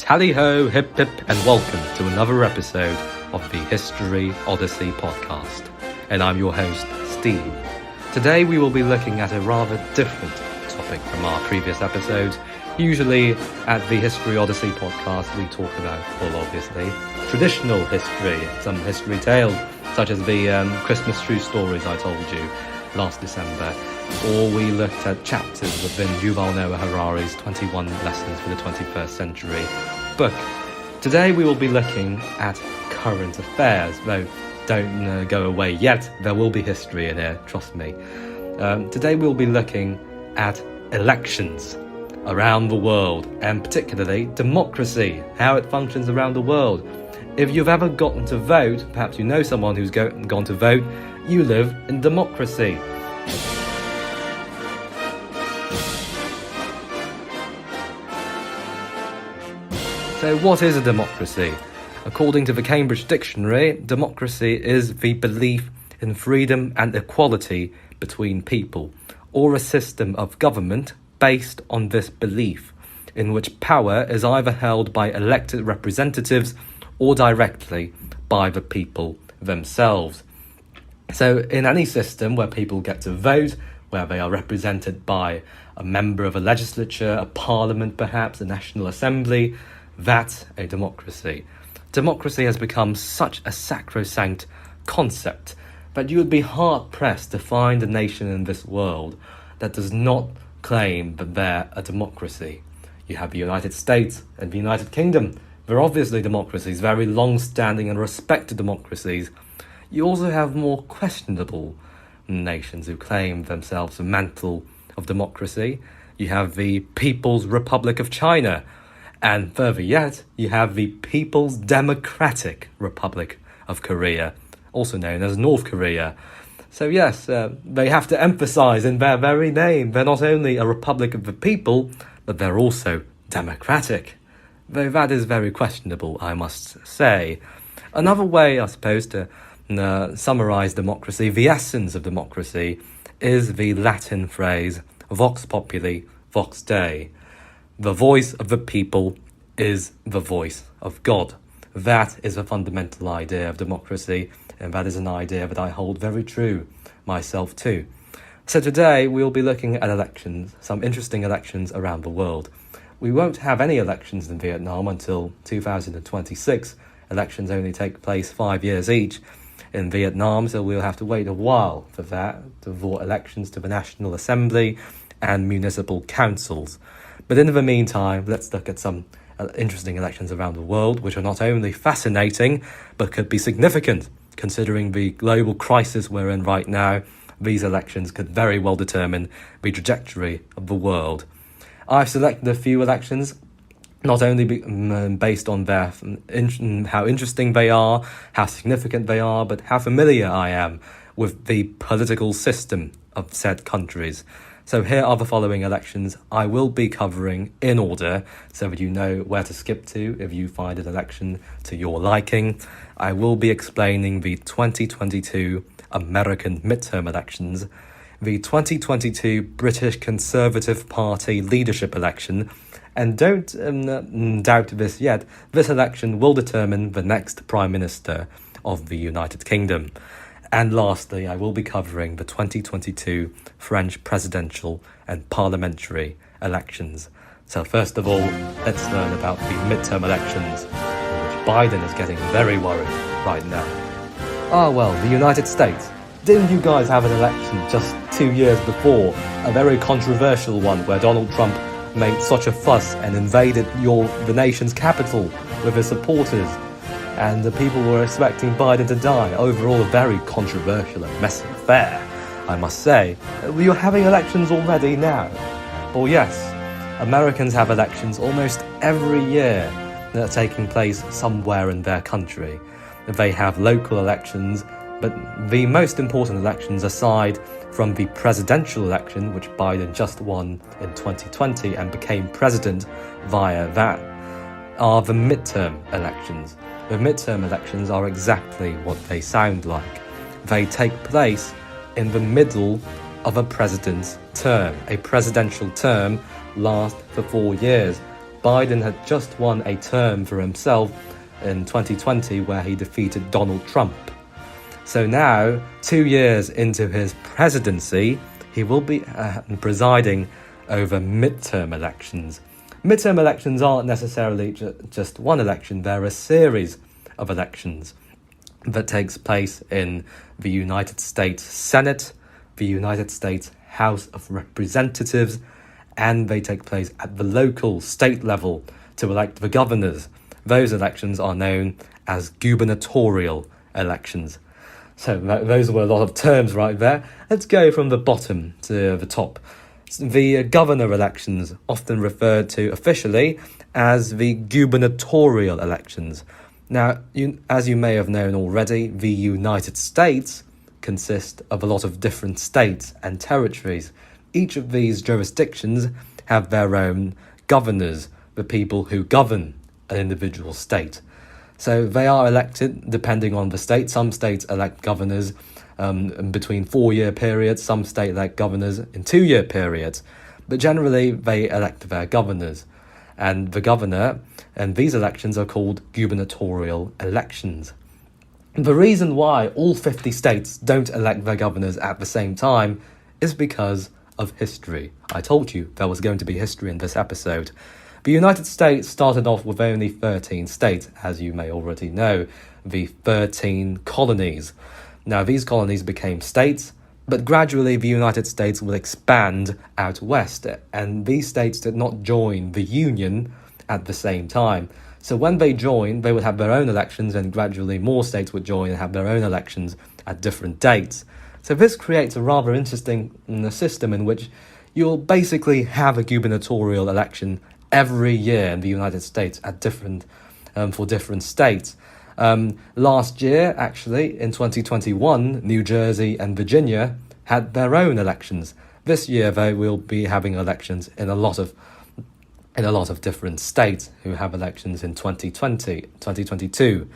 Tally-ho, hip-hip, and welcome to another episode of the History Odyssey podcast. And I'm your host, Steve. Today we will be looking at a rather different topic from our previous episodes. Usually at the History Odyssey podcast we talk about, well obviously, traditional history, some history tales, such as the Christmas true stories I told you last December. Or we looked at chapters within Yuval Noah Harari's 21 Lessons for the 21st Century book. Today we will be looking at current affairs, though don't go away yet, there will be history in here, trust me. Today we'll be looking at elections around the world, and particularly democracy, how it functions around the world. If you've ever gotten to vote, perhaps you know someone who's gone to vote, you live in democracy. So what is a democracy? According to the Cambridge Dictionary, democracy is the belief in freedom and equality between people, or a system of government based on this belief, in which power is either held by elected representatives or directly by the people themselves. So in any system where people get to vote, where they are represented by a member of a legislature, a parliament perhaps, a national assembly, that's a democracy. Democracy has become such a sacrosanct concept that you would be hard-pressed to find a nation in this world that does not claim that they're a democracy. You have the United States and the United Kingdom. They're obviously democracies, very long-standing and respected democracies. You also have more questionable nations who claim themselves the mantle of democracy. You have the People's Republic of China. And further yet, you have the People's Democratic Republic of Korea, also known as North Korea. So yes, they have to emphasize in their very name, they're not only a republic of the people, but they're also democratic. Though that is very questionable, I must say. Another way, I suppose, to summarize democracy, the essence of democracy, is the Latin phrase Vox Populi, Vox Dei. The voice of the people is the voice of God. That is a fundamental idea of democracy, and that is an idea that I hold very true myself too. So today we'll be looking at elections, some interesting elections around the world. We won't have any elections in Vietnam until 2026. Elections only take place 5 years each in Vietnam, so we'll have to wait a while for that, to vote elections to the National Assembly and municipal councils. But in the meantime, let's look at some interesting elections around the world, which are not only fascinating, but could be significant. Considering the global crisis we're in right now, these elections could very well determine the trajectory of the world. I've selected a few elections, not only based on their how interesting they are, how significant they are, but how familiar I am with the political system of said countries. So here are the following elections I will be covering in order, so that you know where to skip to if you find an election to your liking. I will be explaining the 2022 American midterm elections, the 2022 British Conservative Party leadership election, and don't doubt this yet, this election will determine the next Prime Minister of the United Kingdom. And lastly, I will be covering the 2022 French presidential and parliamentary elections. So first of all, let's learn about the midterm elections, in which Biden is getting very worried right now. Well, the United States. Didn't you guys have an election just 2 years before? A very controversial one where Donald Trump made such a fuss and invaded the nation's capital with his supporters. And the people were expecting Biden to die. Overall, a very controversial and messy affair, I must say. You're having elections already now. Well, yes, Americans have elections almost every year that are taking place somewhere in their country. They have local elections, but the most important elections, aside from the presidential election, which Biden just won in 2020 and became president via that, are the midterm elections. The midterm elections are exactly what they sound like. They take place in the middle of a president's term. A presidential term lasts for 4 years. Biden had just won a term for himself in 2020 where he defeated Donald Trump. So now, 2 years into his presidency, he will be presiding over midterm elections. Midterm elections aren't necessarily just one election. They're a series of elections that takes place in the United States Senate, the United States House of Representatives, and they take place at the local state level to elect the governors. Those elections are known as gubernatorial elections. So those were a lot of terms right there. Let's go from the bottom to the top. The governor elections, often referred to officially as the gubernatorial elections. Now, as you may have known already, the United States consists of a lot of different states and territories. Each of these jurisdictions have their own governors, the people who govern an individual state. So they are elected depending on the state. Some states elect governors between 4-year periods, some states elect governors in 2-year periods, but generally they elect their governors. And the governor and these elections are called gubernatorial elections. The reason why all 50 states don't elect their governors at the same time is because of history. I told you there was going to be history in this episode. The United States started off with only 13 states, as you may already know, the 13 colonies. Now, these colonies became states, but gradually the United States will expand out west, and these states did not join the Union at the same time. So when they joined, they would have their own elections, and gradually more states would join and have their own elections at different dates. So this creates a rather interesting system in which you'll basically have a gubernatorial election every year in the United States at for different states. Last year, actually, in 2021, New Jersey and Virginia had their own elections. This year, they will be having elections in a lot of different states who have elections in 2022.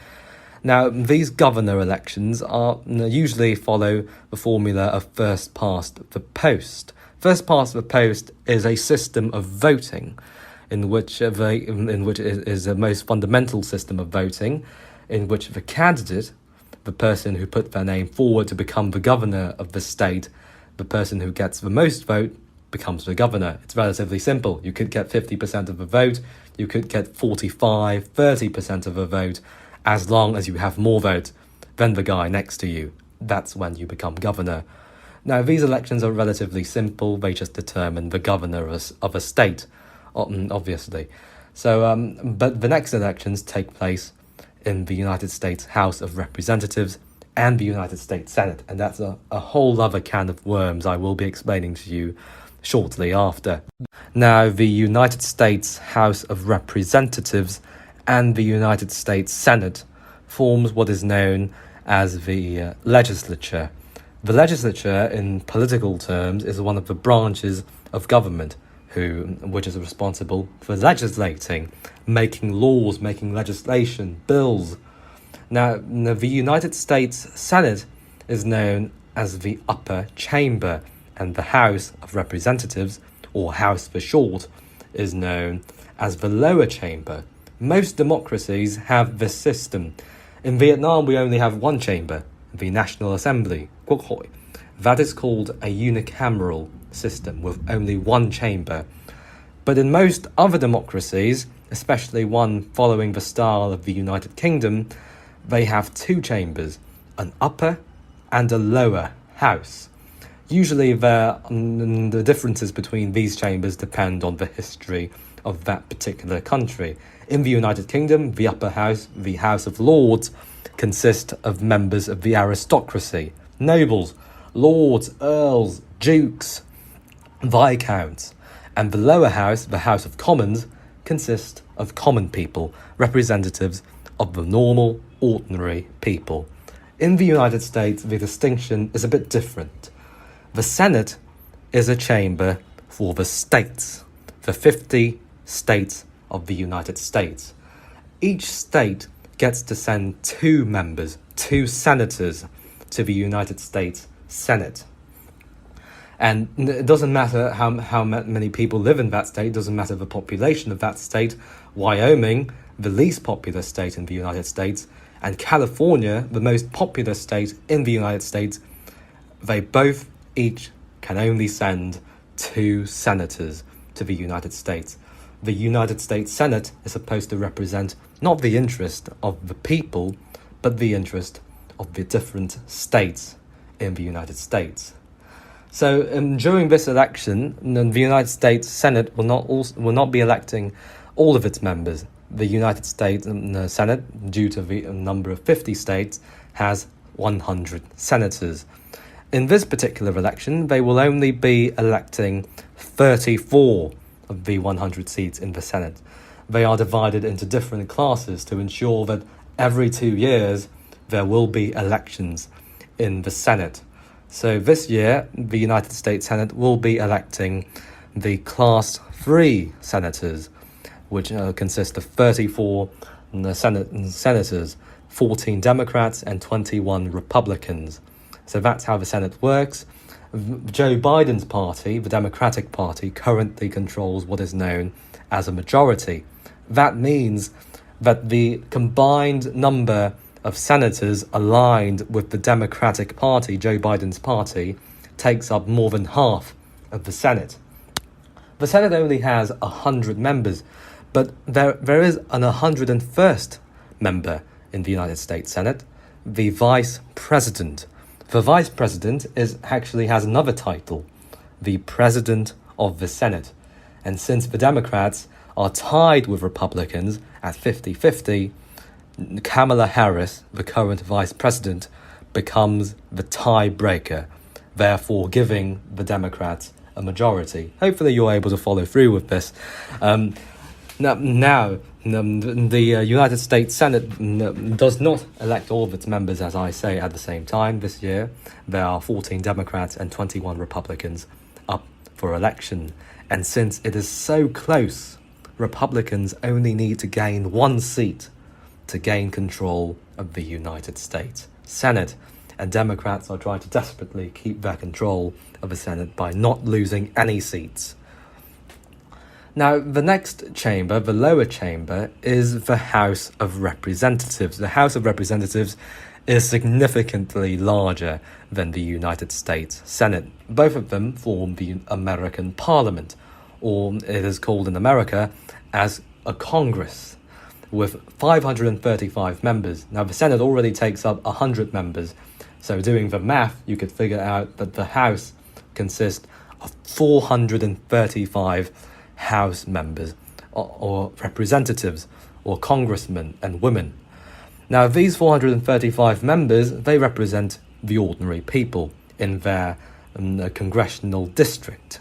Now, these governor elections are usually follow the formula of first past the post. First past the post is a system of voting in which it is the most fundamental system of voting, in which the candidate, the person who put their name forward to become the governor of the state, the person who gets the most vote becomes the governor. It's relatively simple. You could get 50% of the vote, you could get 45, 30% of the vote, as long as you have more votes than the guy next to you. That's when you become governor. Now, these elections are relatively simple. They just determine the governor of a state, obviously. So, but the next elections take place in the United States House of Representatives and the United States Senate. And that's a whole other can of worms I will be explaining to you shortly after. Now, the United States House of Representatives and the United States Senate forms what is known as the legislature. The legislature, in political terms, is one of the branches of government which is responsible for legislating, making laws, making legislation, bills. Now, the United States Senate is known as the upper chamber, and the House of Representatives, or House for short, is known as the lower chamber. Most democracies have this system. In Vietnam, we only have one chamber, the National Assembly, Quốc hội. That is called a unicameral system with only one chamber. But in most other democracies, especially one following the style of the United Kingdom, they have two chambers, an upper and a lower house. Usually the differences between these chambers depend on the history of that particular country. In the United Kingdom, the upper house, the House of Lords, consists of members of the aristocracy, nobles, lords, earls, dukes, viscounts, and the lower house, the House of Commons, consists of common people, representatives of the normal, ordinary people. In the United States, the distinction is a bit different. The Senate is a chamber for the states, the 50 states of the United States. Each state gets to send 2 members, 2 senators, to the United States Senate. And it doesn't matter how many people live in that state, it doesn't matter the population of that state. Wyoming, the least populous state in the United States, and California, the most populous state in the United States, they both each can only send 2 senators to the United States. The United States Senate is supposed to represent not the interest of the people, but the interest of the different states in the United States. So during this election, the United States Senate will not be electing all of its members. The United States Senate, due to the number of 50 states, has 100 senators. In this particular election, they will only be electing 34 of the 100 seats in the Senate. They are divided into different classes to ensure that every 2 years there will be elections in the Senate. So this year, the United States Senate will be electing the Class 3 senators, which consist of 34 senators, 14 Democrats and 21 Republicans. So that's how the Senate works. Joe Biden's party, the Democratic Party, currently controls what is known as a majority. That means that the combined number of senators aligned with the Democratic Party, Joe Biden's party, takes up more than half of the Senate. The Senate only has 100 members, but there is an 101st member in the United States Senate, the Vice President. The Vice President actually has another title, the President of the Senate. And since the Democrats are tied with Republicans at 50-50, Kamala Harris, the current Vice President, becomes the tiebreaker, therefore giving the Democrats a majority. Hopefully you're able to follow through with this. Now, the United States Senate does not elect all of its members, as I say, at the same time. This year, there are 14 Democrats and 21 Republicans up for election. And since it is so close, Republicans only need to gain 1 seat to gain control of the United States Senate. And Democrats are trying to desperately keep their control of the Senate by not losing any seats. Now, the next chamber, the lower chamber, is the House of Representatives. The House of Representatives is significantly larger than the United States Senate. Both of them form the American Parliament, or it is called in America as a Congress, with 535 members. Now, the Senate already takes up 100 members, so doing the math, you could figure out that the House consists of 435 House members, or representatives, or congressmen and women. Now, these 435 members, they represent the ordinary people in their congressional district,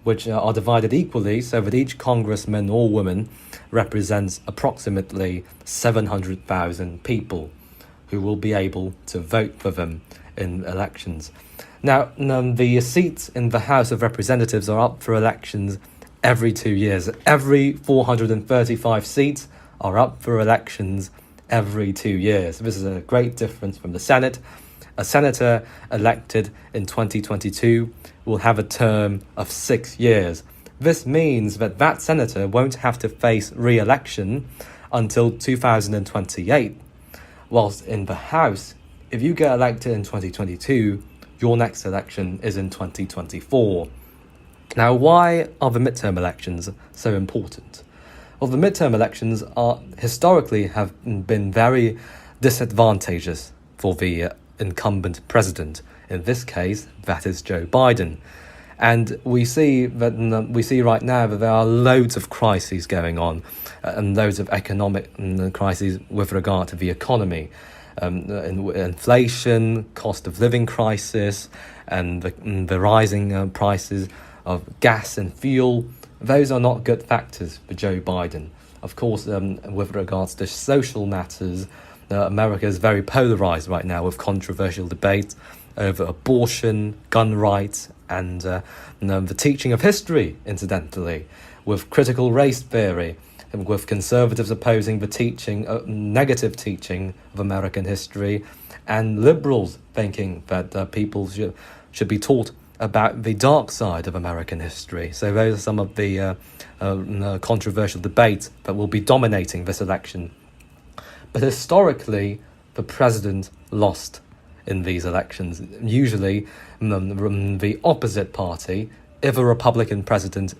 which are divided equally so that each congressman or woman represents approximately 700,000 people who will be able to vote for them in elections. Now, the seats in the House of Representatives are up for elections every 2 years. Every 435 seats are up for elections every 2 years. This is a great difference from the Senate. A senator elected in 2022 will have a term of 6 years. This means that that senator won't have to face re-election until 2028. Whilst in the House, if you get elected in 2022, your next election is in 2024. Now, why are the midterm elections so important? Well, the midterm elections historically have been very disadvantageous for the incumbent president. In this case, that is Joe Biden. And we see right now that there are loads of crises going on, and loads of economic crises with regard to the economy. Inflation, cost of living crisis, and the rising prices of gas and fuel. Those are not good factors for Joe Biden. Of course, with regards to social matters, America is very polarized right now with controversial debates over abortion, gun rights, and the teaching of history, incidentally, with critical race theory, and with conservatives opposing the negative teaching of American history, and liberals thinking that people should be taught about the dark side of American history. So those are some of the controversial debates that will be dominating this election. But historically, the president lost in these elections. Usually, the opposite party, if a Republican president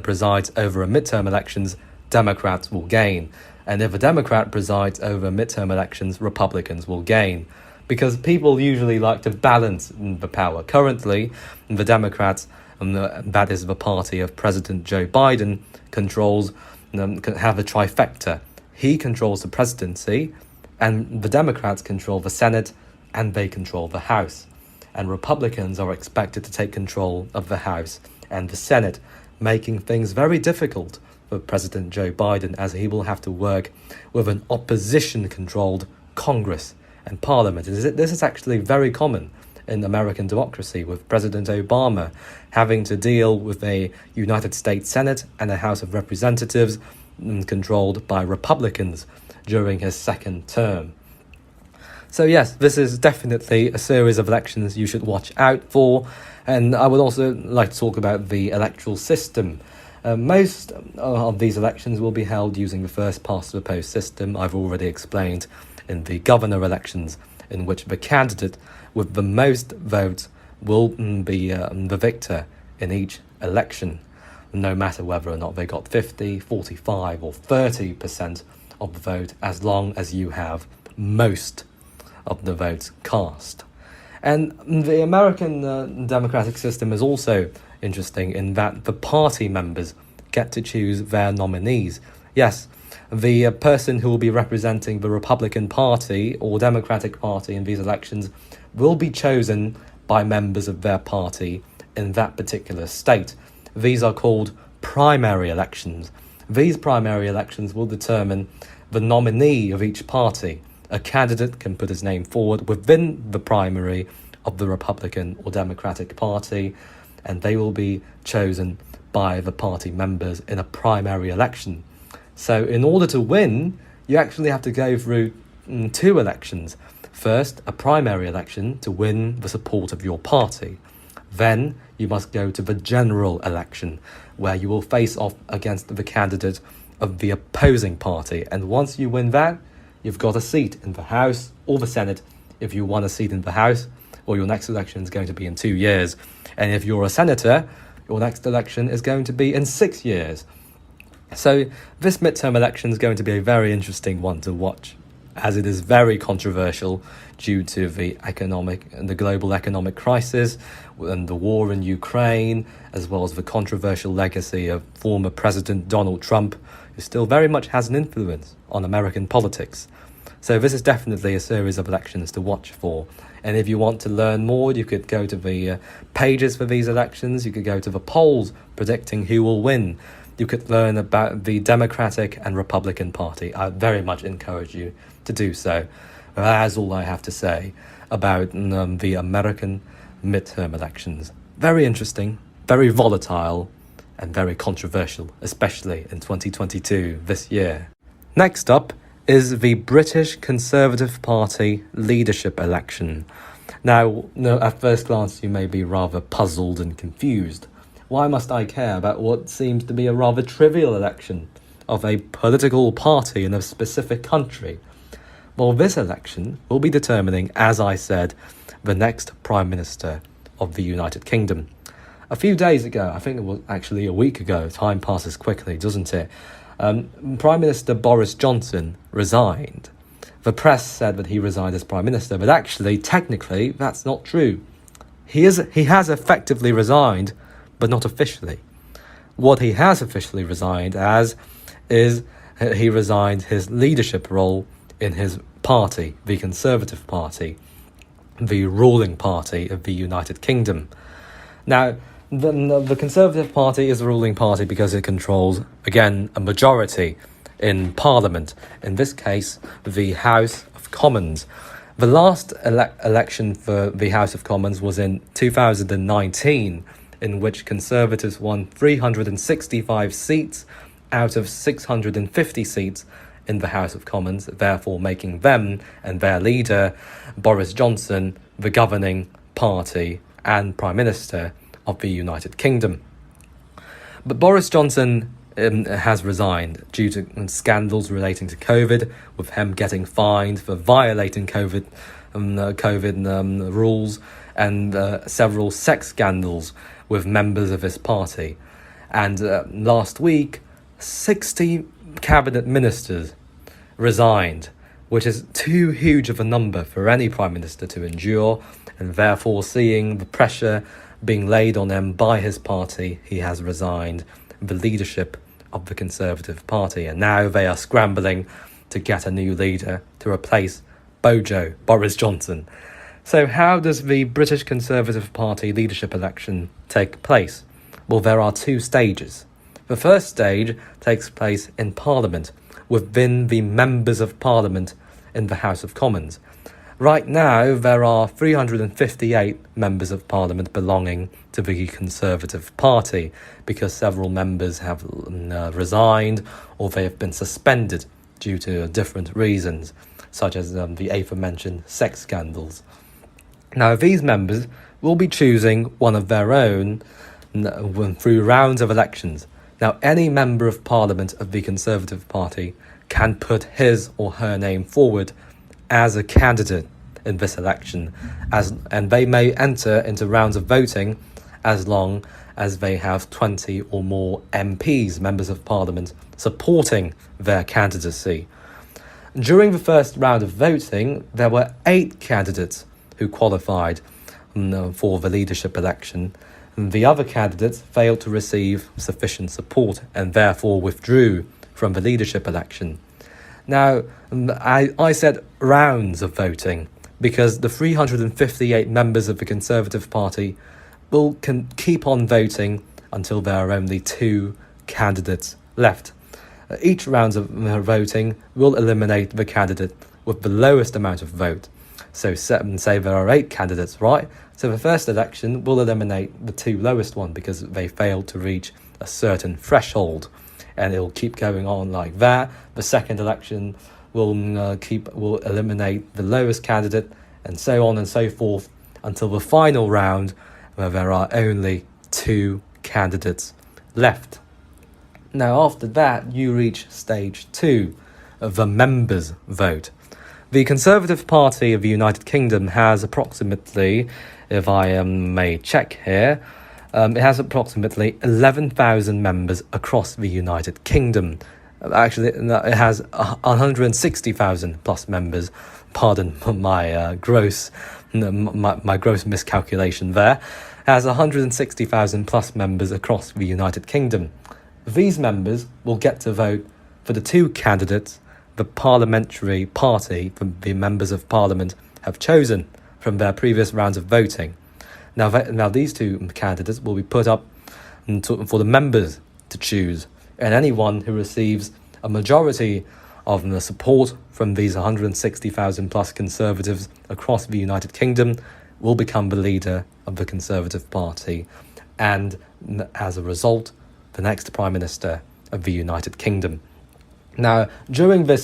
presides over midterm elections, Democrats will gain. And if a Democrat presides over midterm elections, Republicans will gain. Because people usually like to balance the power. Currently, the Democrats, that is the party of President Joe Biden, controls, have a trifecta. He controls the presidency, and the Democrats control the Senate, and they control the House. And Republicans are expected to take control of the House and the Senate, making things very difficult for President Joe Biden, as he will have to work with an opposition-controlled Congress and Parliament. This is actually very common in American democracy, with President Obama having to deal with a United States Senate and a House of Representatives controlled by Republicans during his second term. So yes, this is definitely a series of elections you should watch out for. And I would also like to talk about the electoral system. Most of these elections will be held using the first-past-the-post system. I've already explained in the governor elections, in which the candidate with the most votes will be the victor in each election, no matter whether or not they got 50, 45 or 30% of the vote, as long as you have most of the votes cast. And the American democratic system is also interesting in that the party members get to choose their nominees. Yes, the person who will be representing the Republican Party or Democratic Party in these elections will be chosen by members of their party in that particular state. These are called primary elections. These primary elections will determine the nominee of each party. A candidate can put his name forward within the primary of the Republican or Democratic Party, and they will be chosen by the party members in a primary election. So in order to win, you actually have to go through two elections. First, a primary election to win the support of your party. Then you must go to the general election, where you will face off against the candidate of the opposing party. And once you win that, you've got a seat in the House or the Senate if you want a seat in the House, or your next election is going to be in 2 years. And if you're a senator, your next election is going to be in 6 years. So this midterm election is going to be a very interesting one to watch, as it is very controversial due to the global economic crisis and the war in Ukraine, as well as the controversial legacy of former President Donald Trump, who still very much has an influence on American politics. So this is definitely a series of elections to watch for. And if you want to learn more, you could go to the pages for these elections. You could go to the polls predicting who will win. You could learn about the Democratic and Republican Party. I very much encourage you to do so. That's all I have to say about the American midterm elections. Very interesting, very volatile, and very controversial, especially in 2022, this year. Next up is the British Conservative Party leadership election. Now, at first glance, you may be rather puzzled and confused. Why must I care about what seems to be a rather trivial election of a political party in a specific country? Well, this election will be determining, as I said, the next Prime Minister of the United Kingdom. A few days ago, I think it was actually a week ago, time passes quickly, doesn't it? Prime Minister Boris Johnson resigned. The press said that he resigned as Prime Minister, but actually, technically, that's not true. He has effectively resigned, but not officially. What he has officially resigned as is he resigned his leadership role in his party, the Conservative Party, the ruling party of the United Kingdom. Now, the Conservative Party is the ruling party because it controls, again, a majority in Parliament, in this case, the House of Commons. The last election for the House of Commons was in 2019, in which Conservatives won 365 seats out of 650 seats in the House of Commons, therefore making them and their leader, Boris Johnson, the governing party and Prime Minister of the United Kingdom. But Boris Johnson has resigned due to scandals relating to COVID, with him getting fined for violating COVID rules, and several sex scandals with members of his party. And last week, 60 cabinet ministers resigned, which is too huge of a number for any prime minister to endure, and therefore, seeing the pressure being laid on him by his party, he has resigned the leadership of the Conservative Party, and now they are scrambling to get a new leader to replace Boris Johnson. So how does the British Conservative Party leadership election take place? Well, there are two stages. The first stage takes place in Parliament, within the members of Parliament in the House of Commons. Right now, there are 358 members of Parliament belonging to the Conservative Party, because several members have resigned or they have been suspended due to different reasons, such as the aforementioned sex scandals. Now, these members will be choosing one of their own through rounds of elections. Now, any member of Parliament of the Conservative Party can put his or her name forward as a candidate in this election, and they may enter into rounds of voting as long as they have 20 or more MPs, members of Parliament, supporting their candidacy. During the first round of voting, there were 8 candidates who qualified for the leadership election. The other candidates failed to receive sufficient support and therefore withdrew from the leadership election. Now, I said rounds of voting because the 358 members of the Conservative Party can keep on voting until there are only 2 candidates left. Each round of voting will eliminate the candidate with the lowest amount of vote. So say there are 8 candidates, right? So the first election will eliminate the 2 lowest ones because they failed to reach a certain threshold, and it will keep going on like that. The second election will eliminate the lowest candidate, and so on and so forth until the final round, where there are only 2 candidates left. Now, after that, you reach stage 2 of the members' vote. The Conservative Party of the United Kingdom has approximately, if I may check here, it has approximately 11,000 members across the United Kingdom. Actually, it has 160,000 plus members. Pardon my gross miscalculation there. It has 160,000 plus members across the United Kingdom. These members will get to vote for the 2 candidates the parliamentary party from the members of Parliament have chosen from their previous rounds of voting. Now these 2 candidates will be put up for the members to choose, and anyone who receives a majority of the support from these 160,000 plus Conservatives across the United Kingdom will become the leader of the Conservative Party, and as a result, the next Prime Minister of the United Kingdom. Now, during the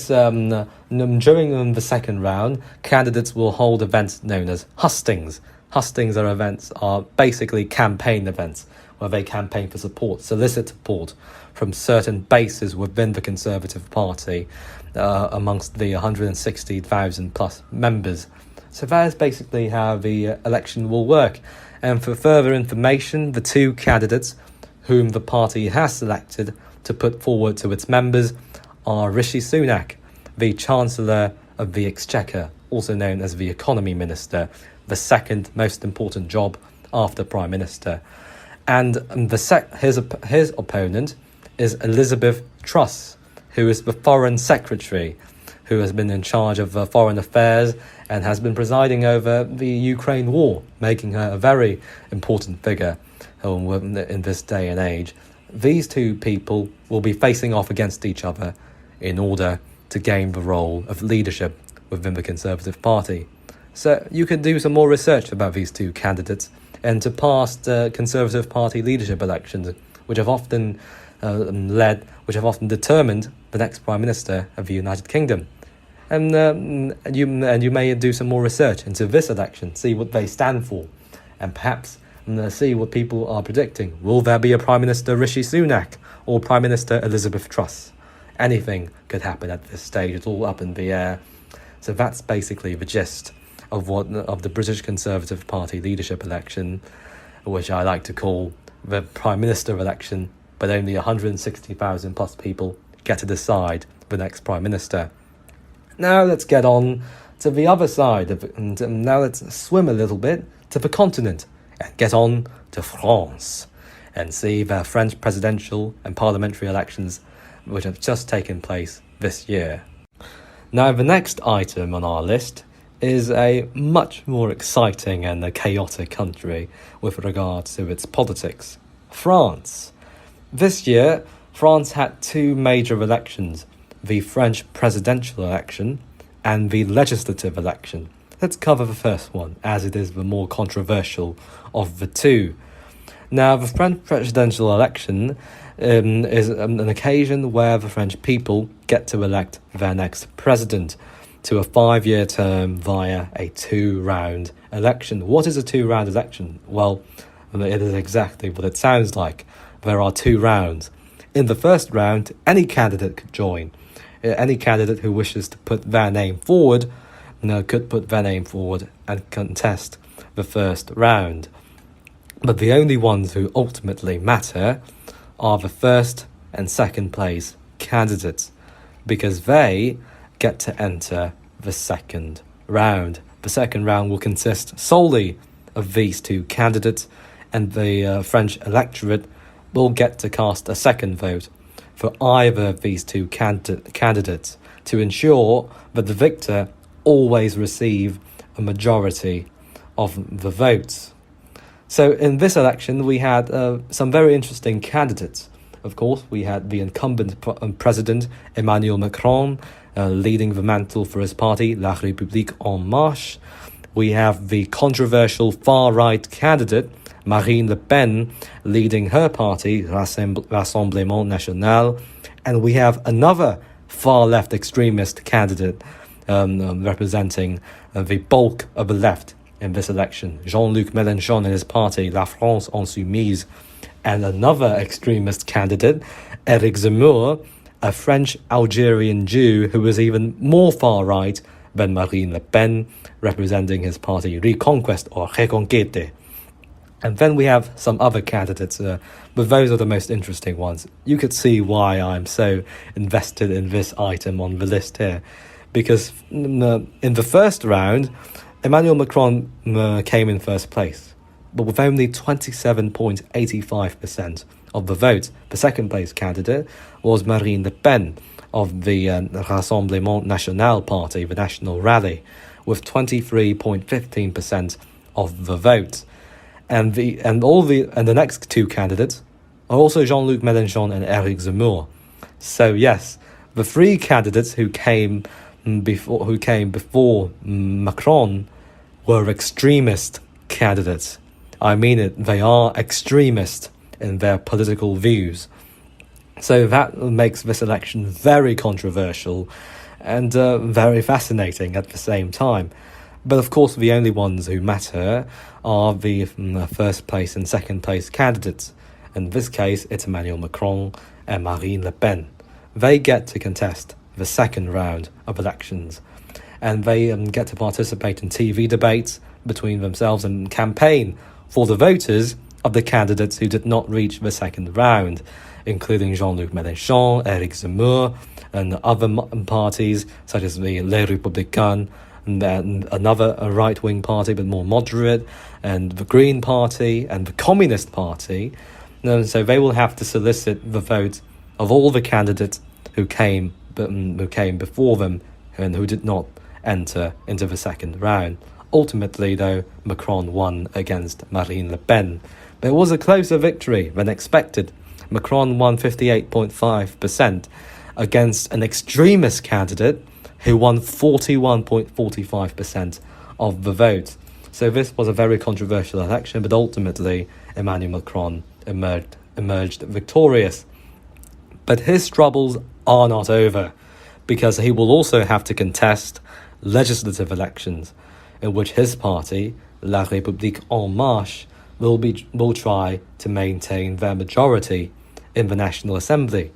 second round, candidates will hold events known as hustings. Hustings are basically campaign events where they campaign for support, solicit support from certain bases within the Conservative Party amongst the 160,000 plus members. So that is basically how the election will work. And for further information, the 2 candidates whom the party has selected to put forward to its members are Rishi Sunak, the Chancellor of the Exchequer, also known as the Economy Minister, the second most important job after Prime Minister. And his opponent is Elizabeth Truss, who is the Foreign Secretary, who has been in charge of foreign affairs and has been presiding over the Ukraine war, making her a very important figure in this day and age. These 2 people will be facing off against each other in order to gain the role of leadership within the Conservative Party. So you can do some more research about these 2 candidates and to past Conservative Party leadership elections, which have often determined the next Prime Minister of the United Kingdom. And you may do some more research into this election, see what they stand for, And perhaps see what people are predicting. Will there be a Prime Minister Rishi Sunak or Prime Minister Elizabeth Truss? Anything could happen at this stage. It's all up in the air. So that's basically the gist of the British Conservative Party leadership election, which I like to call the Prime Minister election, but only 160,000 plus people get to decide the next Prime Minister. Now let's get on to the other side of it, and now let's swim a little bit to the continent and get on to France and see the French presidential and parliamentary elections which have just taken place this year. Now the next item on our list is a much more exciting and a chaotic country with regard to its politics, France. This year, France had two major elections, the French presidential election and the legislative election. Let's cover the first one, as it is the more controversial of the two. Now, the French presidential election is an occasion where the French people get to elect their next president to a 5-year term via a 2-round election. What is a 2-round election? Well, it is exactly what it sounds like. There are 2 rounds. In the first round, any candidate could join. Any candidate who wishes to put their name forward could put their name forward and contest the first round. But the only ones who ultimately matter are the first and second place candidates, because they get to enter the second round. The second round will consist solely of these 2 candidates, and the French electorate will get to cast a second vote for either of these 2 candidates to ensure that the victor always receive a majority of the votes. So in this election, we had some very interesting candidates. Of course, we had the incumbent president, Emmanuel Macron, leading the mantle for his party, La République En Marche. We have the controversial far-right candidate, Marine Le Pen, leading her party, Rassemblement National. And we have another far-left extremist candidate representing the bulk of the left in this election, Jean-Luc Mélenchon and his party, La France Insoumise, and another extremist candidate, Éric Zemmour, a French-Algerian Jew who was even more far-right than Marine Le Pen, representing his party Reconquest or Reconquête. And then we have some other candidates, but those are the most interesting ones. You could see why I'm so invested in this item on the list here, because in the first round, Emmanuel Macron came in first place, but with only 27.85% of the vote. The second place candidate was Marine Le Pen of the Rassemblement National party, the National Rally, with 23.15% of the vote. And the next 2 candidates are also Jean-Luc Mélenchon and Éric Zemmour. So yes, the 3 candidates who came before Macron were extremist candidates. I mean it, they are extremist in their political views. So that makes this election very controversial and very fascinating at the same time. But of course, the only ones who matter are the first place and second place candidates. In this case, it's Emmanuel Macron and Marine Le Pen. They get to contest the second round of elections, and they get to participate in TV debates between themselves and campaign for the voters of the candidates who did not reach the second round, including Jean-Luc Mélenchon, Éric Zemmour, and other parties such as the Les Républicains, and then another right-wing party but more moderate, and the Green Party and the Communist Party. And so they will have to solicit the vote of all the candidates who came before them and who did not enter into the second round. Ultimately, though, Macron won against Marine Le Pen. But it was a closer victory than expected. Macron won 58.5% against an extremist candidate who won 41.45% of the vote. So this was a very controversial election, but ultimately Emmanuel Macron emerged victorious. But his troubles are not over, because he will also have to contest legislative elections in which his party, La République En Marche, will try to maintain their majority in the National Assembly.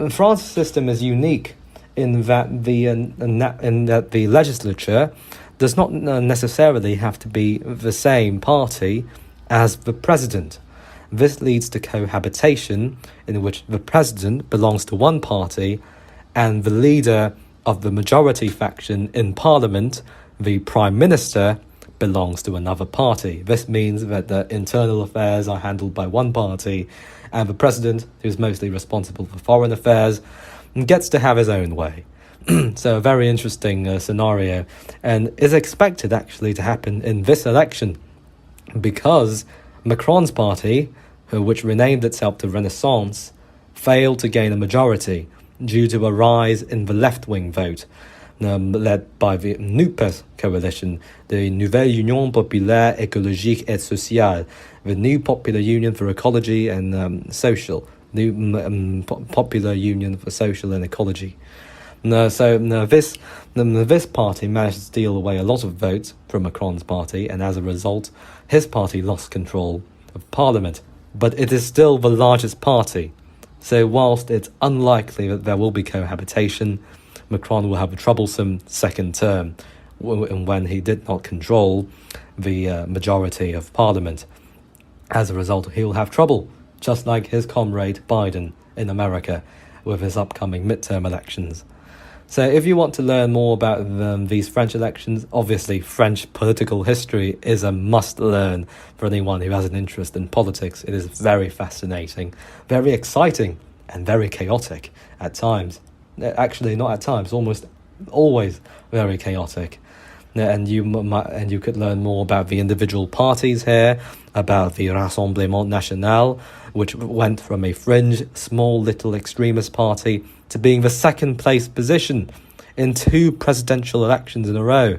France's system is unique in that the legislature does not necessarily have to be the same party as the president. This leads to cohabitation, in which the president belongs to one party and the leader of the majority faction in parliament, the prime minister, belongs to another party. This means that the internal affairs are handled by one party, and the president, who's mostly responsible for foreign affairs, gets to have his own way. So a very interesting scenario, and is expected actually to happen in this election, because Macron's party, which renamed itself to Renaissance, failed to gain a majority due to a rise in the left-wing vote, led by the NUPES coalition, the Nouvelle Union Populaire Écologique et Sociale, the New Popular Union for Ecology and Social, New Popular Union for Social and Ecology. This party managed to steal away a lot of votes from Macron's party, and as a result, his party lost control of parliament. But it is still the largest party. So whilst it's unlikely that there will be cohabitation, Macron will have a troublesome second term when he did not control the majority of parliament. As a result, he will have trouble, just like his comrade Biden in America with his upcoming midterm elections. So if you want to learn more about these French elections, obviously French political history is a must-learn for anyone who has an interest in politics. It is very fascinating, very exciting, and very chaotic at times. Actually, not at times, almost always very chaotic. And you could learn more about the individual parties here, about the Rassemblement National, which went from a fringe, small, little extremist party to being the second-place position in 2 presidential elections in a row.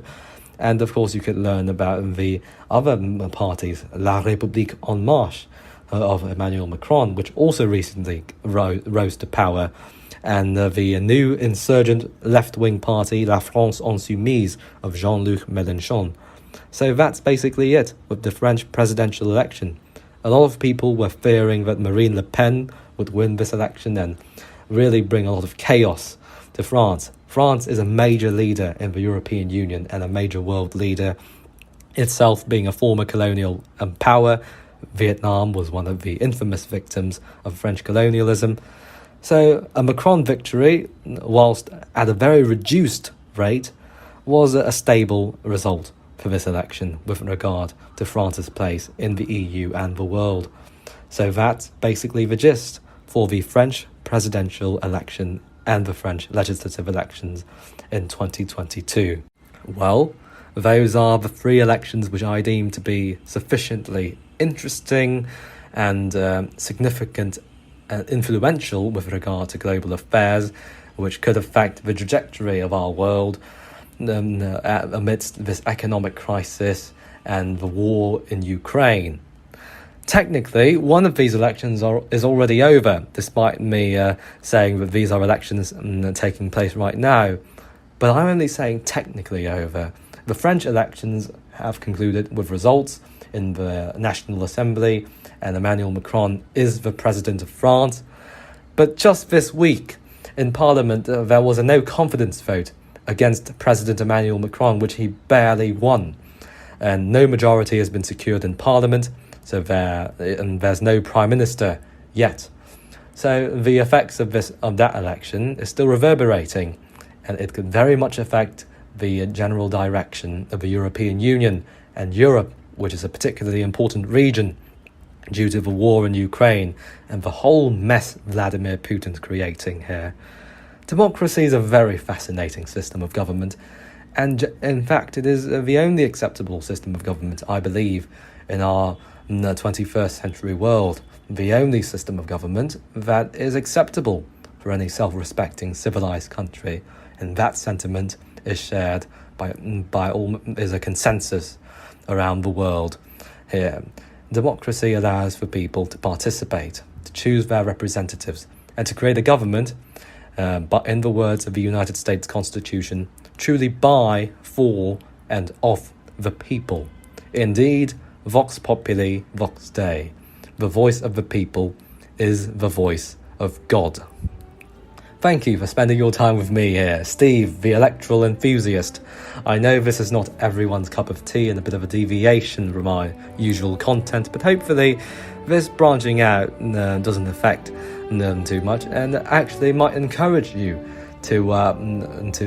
And, of course, you could learn about the other parties, La République En Marche of Emmanuel Macron, which also recently rose to power, and the new insurgent left-wing party, La France Insoumise, of Jean-Luc Mélenchon. So that's basically it with the French presidential election. A lot of people were fearing that Marine Le Pen would win this election and really bring a lot of chaos to France. France is a major leader in the European Union and a major world leader, itself being a former colonial power. Vietnam was one of the infamous victims of French colonialism. So a Macron victory, whilst at a very reduced rate, was a stable result for this election with regard to France's place in the EU and the world. So that's basically the gist for the French presidential election and the French legislative elections in 2022. Well, those are the 3 elections which I deem to be sufficiently interesting and significant and influential with regard to global affairs, which could affect the trajectory of our world amidst this economic crisis and the war in Ukraine. Technically, one of these elections is already over, despite me saying that these are elections taking place right now. But I'm only saying technically over. The French elections have concluded with results in the National Assembly, and Emmanuel Macron is the President of France. But just this week, in Parliament, there was a no-confidence vote against President Emmanuel Macron, which he barely won. And no majority has been secured in Parliament, so there's no Prime Minister yet. So the effects of that election is still reverberating, and it could very much affect the general direction of the European Union and Europe, which is a particularly important region due to the war in Ukraine and the whole mess Vladimir Putin's creating here. Democracy is a very fascinating system of government, and in fact it is the only acceptable system of government, I believe, in our 21st century world. The only system of government that is acceptable for any self-respecting civilized country, and that sentiment is shared by all, is a consensus around the world here. Democracy allows for people to participate, to choose their representatives, and to create a government, but in the words of the United States Constitution, truly by, for, and of the people. Indeed, Vox Populi, Vox Dei. The voice of the people is the voice of God. Thank you for spending your time with me here, Steve, the electoral enthusiast. I know this is not everyone's cup of tea and a bit of a deviation from my usual content, but hopefully this branching out doesn't affect them too much and actually might encourage you to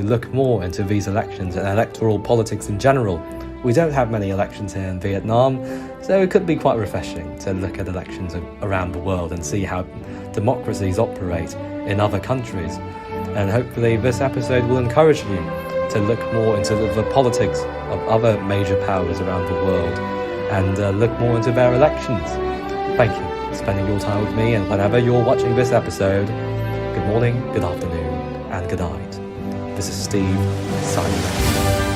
look more into these elections and electoral politics in general. We don't have many elections here in Vietnam, so it could be quite refreshing to look at elections around the world and see how democracies operate in other countries. And hopefully this episode will encourage you to look more into the politics of other major powers around the world and look more into their elections. Thank you for spending your time with me, and whenever you're watching this episode, good morning, good afternoon, and good night. This is Steve, signing off.